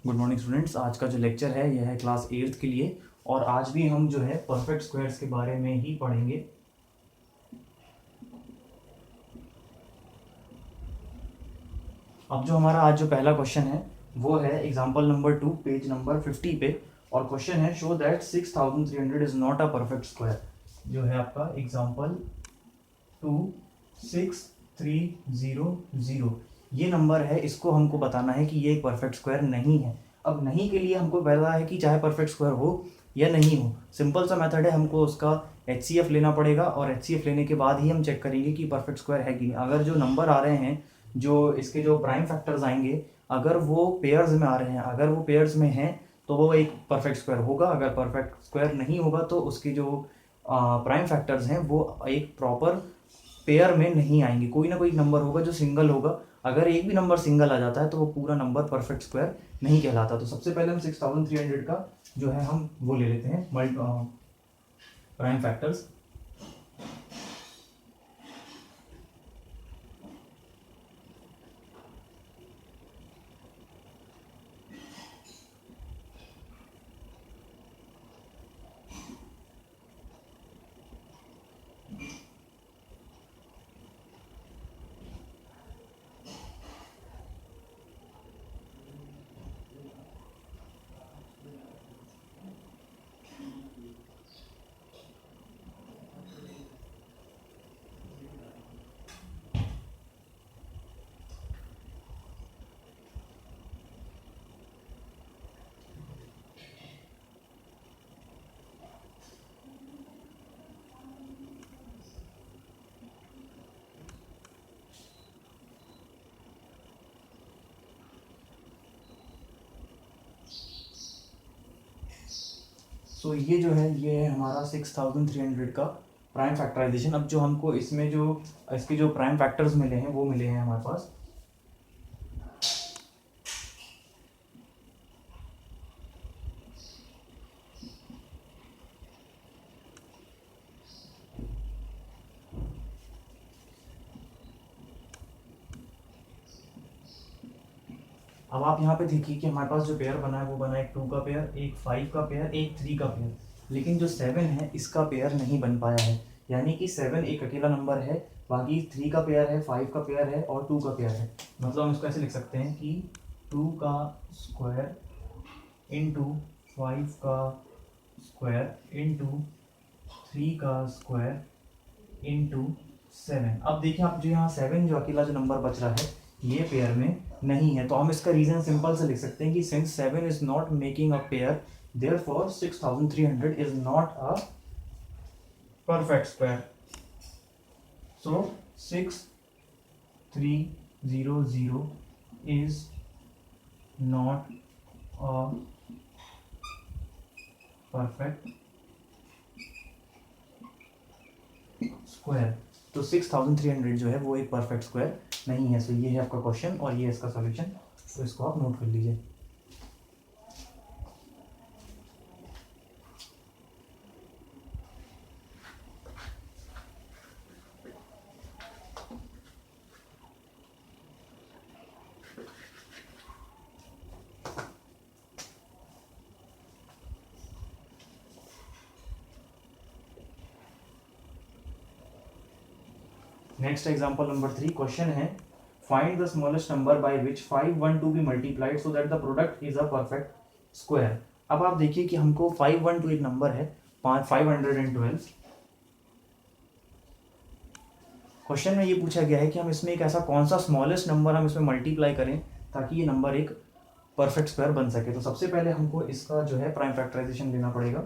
Good morning students. आज का जो लेक्चर है यह है क्लास 8th के लिए और आज भी हम जो है परफेक्ट स्क्वायर्स के बारे में ही पढ़ेंगे। अब जो हमारा आज जो पहला क्वेश्चन है वो है एग्जांपल नंबर 2 पेज नंबर 50 पे, और क्वेश्चन है show that 6300 is not a perfect square. जो है आपका एग्जांपल 26300, ये नंबर है, इसको हमको बताना है कि ये एक परफेक्ट स्क्वायर नहीं है। अब नहीं के लिए हमको पता है कि चाहे परफेक्ट स्क्वायर हो या नहीं हो, सिंपल सा मेथड है, हमको उसका HCF लेना पड़ेगा और HCF लेने के बाद ही हम चेक करेंगे कि परफेक्ट स्क्वायर है कि नहीं। अगर जो नंबर आ रहे हैं, जो इसके जो प्राइम फैक्टर्स आएंगे, अगर वो पेयर्स में आ रहे हैं, अगर वो पेयर्स में हैं तो वो एक परफेक्ट स्क्वायर होगा। अगर परफेक्ट स्क्वायर नहीं होगा तो उसके जो प्राइम फैक्टर्स हैं वो एक प्रॉपर पेयर में नहीं आएंगे। कोई ना कोई नंबर होगा जो सिंगल होगा। अगर एक भी नंबर सिंगल आ जाता है तो वो पूरा नंबर परफेक्ट स्क्वायर नहीं कहलाता। तो सबसे पहले हम 6300 का जो है हम वो ले लेते हैं प्राइम फैक्टर्स। सो ये जो है ये है हमारा 6300 का प्राइम फैक्टराइजेशन। अब जो हमको इसमें जो इसके जो प्राइम फैक्टर्स मिले हैं वो मिले हैं हमारे पास। अब आप यहाँ पे देखिए कि हमारे पास जो पेयर बना है वो बना है एक 2 का पेयर, एक 5 का पेयर, एक 3 का पेयर। लेकिन जो 7 है इसका पेयर नहीं बन पाया है, यानी कि 7 एक अकेला नंबर है, बाकी 3 का पेयर है, 5 का पेयर है और 2 का पेयर है। मतलब हम इसको ऐसे लिख सकते हैं कि 2 का स्क्वायर इंटू 5 का स्क्वायर इंटू 3 का स्क्वायर इंटू 7। अब देखिए आप जो यहाँ 7 जो अकेला जो नंबर बच रहा है ये पेयर में नहीं है, तो हम इसका रीजन सिंपल से लिख सकते हैं कि since 7 is not making a pair, therefore 6300 is not a perfect square. So 6300 is not a perfect square. तो 6300 जो है वो एक परफेक्ट स्क्वायर नहीं है। सो ये है आपका क्वेश्चन और ये है इसका सॉल्यूशन, तो इसको आप नोट कर लीजिए। नेक्स्ट एग्जांपल नंबर 3 क्वेश्चन है find the smallest number by which 512 be multiplied so that the product is a perfect square. अब आप देखिए कि हमको 512 एक नंबर है, 512। क्वेश्चन में ये पूछा गया है कि हम इसमें एक ऐसा कौन सा स्मॉलेस्ट नंबर हम इसमें मल्टीप्लाई करें ताकि ये नंबर एक परफेक्ट स्क्वायर बन सके। तो सबसे पहले हमको इसका जो है प्राइम फैक्टराइजेशन लेना पड़ेगा।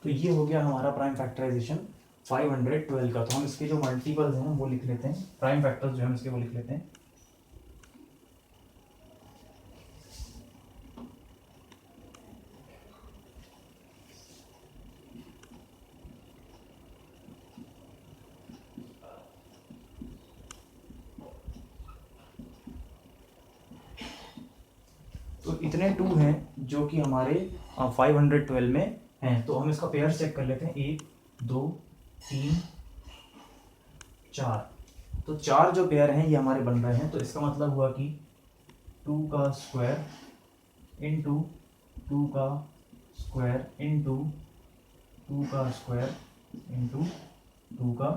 तो ये हो गया हमारा प्राइम फैक्टराइजेशन 512 का। तो हम इसके जो मल्टीपल्स हैं वो लिख लेते हैं, प्राइम फैक्टर्स जो हम इसके वो लिख लेते हैं। तो इतने 2 हैं जो कि हमारे 512 में हैं। तो हम इसका पेयर चेक कर लेते हैं, 1 2 3 4। तो 4 जो पेयर हैं ये हमारे बन रहे हैं। तो इसका मतलब हुआ कि 2 का स्क्वायर इंटू 2 का स्क्वायर इंटू 2 का स्क्वायर इंटू 2 का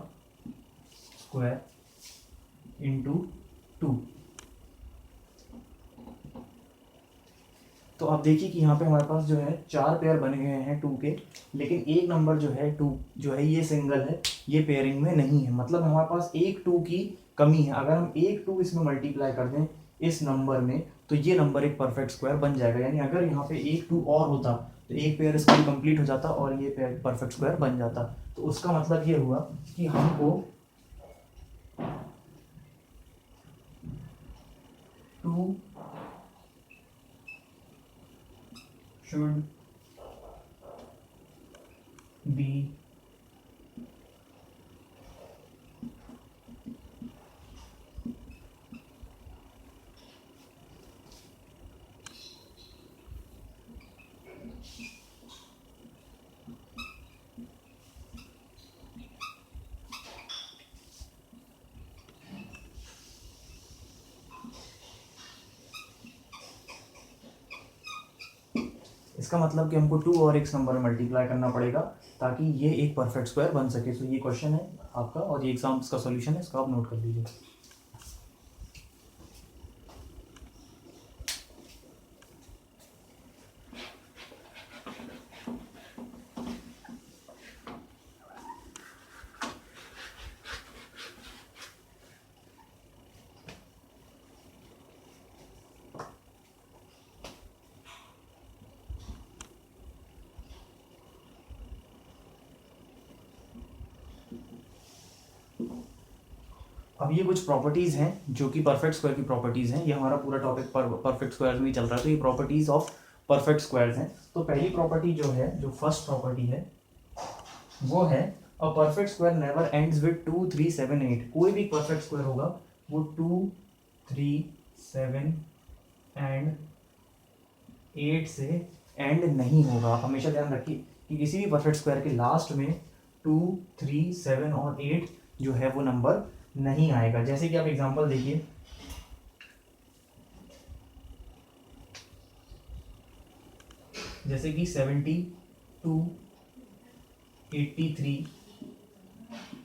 स्क्वायर इंटू 2। तो आप देखिए कि यहाँ पे हमारे पास जो है 4 पेयर बने गए हैं 2 के, लेकिन एक नंबर जो है 2 जो है ये सिंगल है, ये पेयरिंग में नहीं है। मतलब हमारे पास एक 2 की कमी है। अगर हम एक 2 इसमें मल्टीप्लाई कर दें इस नंबर में तो ये नंबर एक परफेक्ट स्क्वायर बन जाएगा। यानी अगर यहाँ पे एक 2 और होता तो एक पेयर इसका भी कंप्लीट हो जाता और ये पेयर परफेक्ट स्क्वायर बन जाता। तो उसका मतलब ये हुआ कि हमको 2 should be इसका मतलब कि हमको 2 और x नंबर में मल्टीप्लाई करना पड़ेगा ताकि ये एक परफेक्ट स्क्वायर बन सके। तो ये क्वेश्चन है आपका और ये एग्जाम का सॉल्यूशन है, इसका आप नोट कर लीजिए। अब ये कुछ प्रॉपर्टीज़ हैं जो कि परफेक्ट स्क्वायर की प्रॉपर्टीज़ हैं। ये हमारा पूरा टॉपिक परफेक्ट स्क्वायर में ही चल रहा है। तो ये प्रॉपर्टीज़ ऑफ परफेक्ट स्क्वायर्स हैं। तो पहली प्रॉपर्टी जो है, जो फर्स्ट प्रॉपर्टी है वो है अ perfect square never ends with 2 3 7 8। कोई भी परफेक्ट स्क्वायर होगा वो 2 3 7 एंड 8 से एंड नहीं होगा। आप हमेशा ध्यान रखिए कि किसी भी परफेक्ट स्क्वायर के लास्ट में 2 3 7 और 8 जो है वो नंबर नहीं आएगा। जैसे कि आप एग्जांपल देखिए, जैसे कि 72 83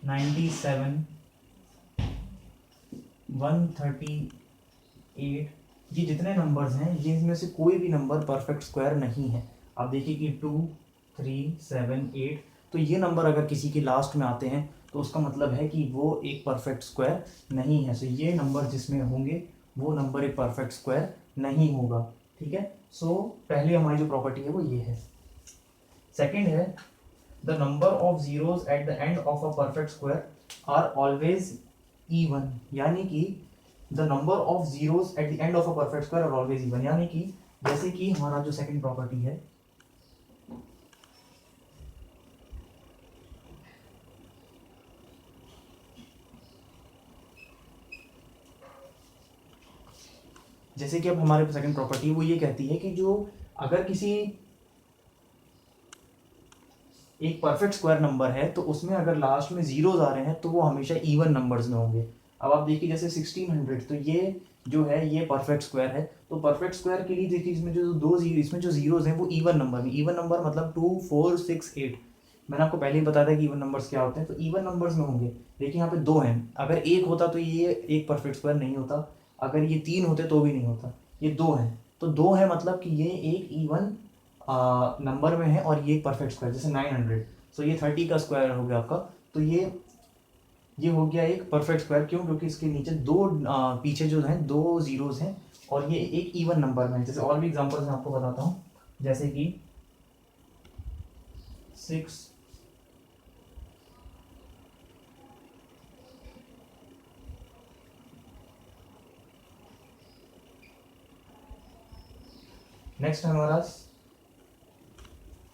97 138, ये जितने नंबर्स हैं ये इनमें से कोई भी नंबर परफेक्ट स्क्वायर नहीं है। आप देखिए कि 2 3 7 8, तो ये नंबर अगर किसी के लास्ट में आते हैं तो उसका मतलब है कि वो एक परफेक्ट स्क्वायर नहीं है। सो ये नंबर जिसमें होंगे वो नंबर एक परफेक्ट स्क्वायर नहीं होगा। ठीक है। सो पहले हमारी जो प्रॉपर्टी है वो ये है। सेकंड है the number of zeros at the end of a perfect square are always even. यानी कि the number of zeros at the end of a perfect square are always even. यानी कि जैसे कि हमारा जो सेकंड प्रॉपर्टी है, जैसे कि अब हमारे सेकंड प्रॉपर्टी वो ये कहती है कि जो अगर किसी एक परफेक्ट स्क्वायर नंबर है तो उसमें अगर लास्ट में जीरोस आ रहे हैं तो वो हमेशा इवन नंबर्स में होंगे। अब आप देखिए जैसे 1600, तो ये जो है ये परफेक्ट स्क्वायर है। तो परफेक्ट स्क्वायर के लिए देखिए इसमें जो दो जीरो, इसमें जो जीरोस हैं वो इवन नंबर में, इवन नंबर मतलब 2 4 6 8। मैंने आपको पहले ही बताया था कि इवन नंबर्स क्या होते हैं। तो इवन नंबर्स में होंगे। देखिए यहाँ पे 2 हैं, अगर एक होता तो ये एक परफेक्ट स्क्वायर नहीं होता, अगर ये 3 होते तो भी नहीं होता। ये 2 हैं तो 2 है मतलब कि ये एक इवन नंबर में है और ये एक परफेक्ट स्क्वायर। जैसे 900, सो ये 30 का स्क्वायर हो गया आपका। तो ये हो गया एक परफेक्ट स्क्वायर। क्यों? क्योंकि इसके नीचे दो पीछे जो हैं 2 जीरोस हैं और ये एक इवन नंबर में है। जैसे और भी एग्जांपल्स मैं आपको बताता हूँ, जैसे कि 6 नेक्स्ट है हमारा,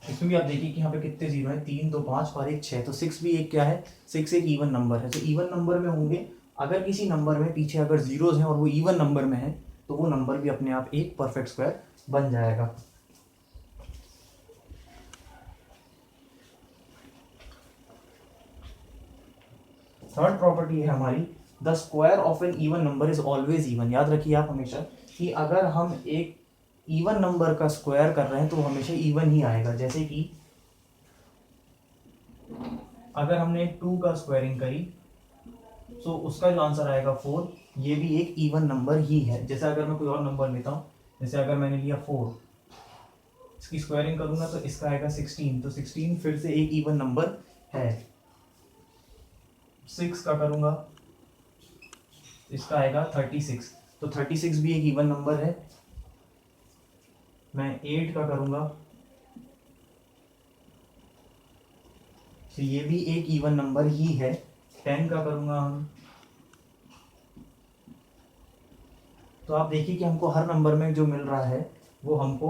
इसमें भी आप देखिए कि यहाँ पे कितने जीरो हैं, 3 2 5 और एक 6, तो 6 भी एक क्या है, 6 एक इवन नंबर है। तो इवन नंबर में होंगे, अगर किसी नंबर में पीछे अगर जीरोज हैं और वो इवन नंबर में है तो वो नंबर भी अपने आप एक परफेक्ट स्क्वायर बन जाएगा। थर्ड प्रॉपर्टी है हमारी, the square of an even number is always even. याद रखिए आप हमेशा कि अगर हम एक इवन नंबर का स्क्वायर कर रहे हैं तो हमेशा इवन ही आएगा। जैसे कि अगर हमने 2 का स्क्वायरिंग करी तो उसका जो आंसर आएगा 4, ये भी एक इवन नंबर ही है। जैसे अगर मैं कोई और नंबर लेता हूँ, जैसे अगर मैंने लिया 4, इसकी स्क्वायरिंग करूंगा तो इसका आएगा 16, तो 16 फिर से एक इवन नंबर है। 6 का करूंगा, इसका आएगा 36, तो 36 भी एक इवन नंबर है। मैं 8 का करूंगा तो ये भी एक इवन नंबर ही है। 10 का करूंगा हम, तो आप देखिए कि हमको हर नंबर में जो मिल रहा है वो हमको,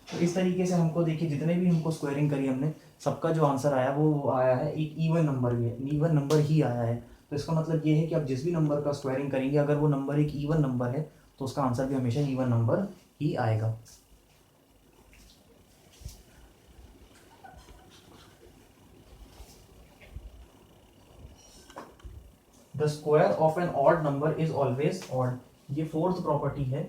तो इस तरीके से हमको देखिए जितने भी हमको स्क्वायरिंग करी हमने, सबका जो आंसर आया वो आया है एक इवन नंबर ही, इवन नंबर ही आया है। तो इसका मतलब ये है कि आप जिस भी नंबर का स्क्वायरिंग करेंगे अगर वो नंबर एक इवन नंबर है तो उसका आंसर भी हमेशा इवन नंबर ही आएगा। The square of an odd number is always odd, ये फोर्थ प्रॉपर्टी है,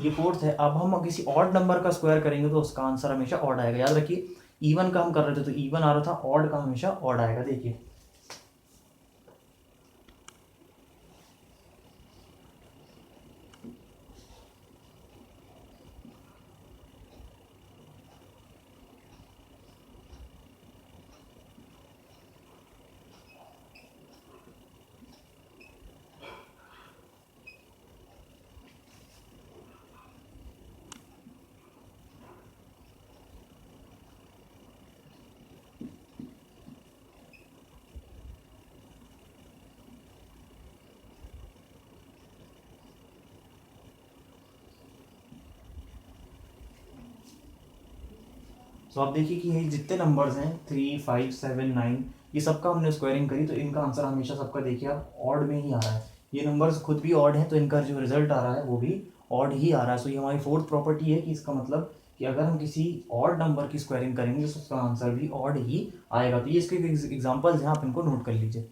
ये फोर्थ है। अब हम किसी ऑड नंबर का स्क्वायर करेंगे तो उसका आंसर हमेशा ऑड आएगा। याद रखिए इवन का हम कर रहे थे तो इवन आ रहा था, ऑड का हमेशा ऑड आएगा। देखिए तो आप देखिए कि ये जितने नंबर्स हैं 3 5 7 9, ये सबका हमने स्क्वायरिंग करी तो इनका आंसर हमेशा सबका देखिए आप ऑड में ही आ रहा है। ये नंबर्स खुद भी ऑड हैं तो इनका जो रिजल्ट आ रहा है वो भी ऑड ही आ रहा है। सो ये हमारी फोर्थ प्रॉपर्टी है कि इसका मतलब कि अगर हम किसी ऑड नंबर की स्क्वायरिंग करेंगे तो उसका आंसर भी ऑड ही आएगा। तो ये इसके एग्जाम्पल्स हैं, आप इनको नोट कर लीजिए।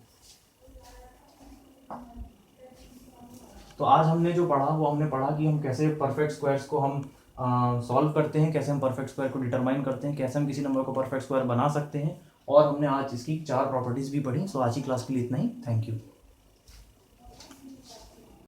तो आज हमने जो पढ़ा वो हमने पढ़ा कि हम कैसे परफेक्ट स्क्वायर्स को हम सॉल्व करते हैं, कैसे हम परफेक्ट स्क्वायर को डिटरमाइन करते हैं, कैसे हम किसी नंबर को परफेक्ट स्क्वायर बना सकते हैं, और हमने आज इसकी 4 प्रॉपर्टीज भी पढ़ी। सो आज की क्लास के लिए इतना ही। Thank you.